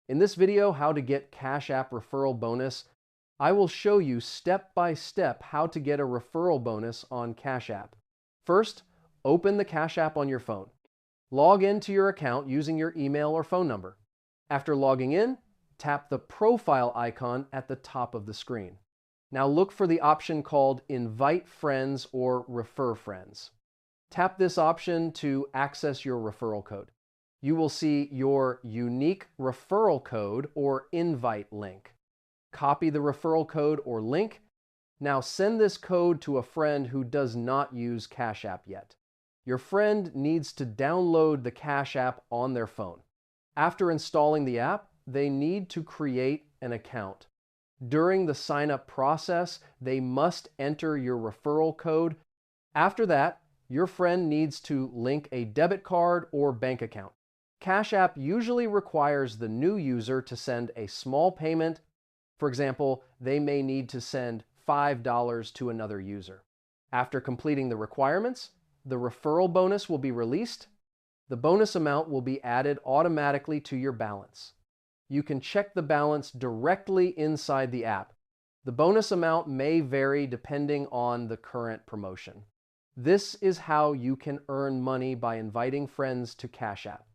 In this video, how to get Cash App referral bonus, I will show you step by step how to get a referral bonus on Cash App. First, open the Cash App on your phone. Log into your account using your email or phone number. After logging in, tap the profile icon at the top of the screen. Now look for the option called Invite Friends or Refer Friends. Tap this option to access your referral code. You will see your unique referral code or invite link. Copy the referral code or link. Now send this code to a friend who does not use Cash App yet. Your friend needs to download the Cash App on their phone. After installing the app, they need to create an account. During the sign-up process, they must enter your referral code. After that, your friend needs to link a debit card or bank account. Cash App usually requires the new user to send a small payment. For example, they may need to send $5 to another user. After completing the requirements, the referral bonus will be released. The bonus amount will be added automatically to your balance. You can check the balance directly inside the app. The bonus amount may vary depending on the current promotion. This is how you can earn money by inviting friends to Cash App.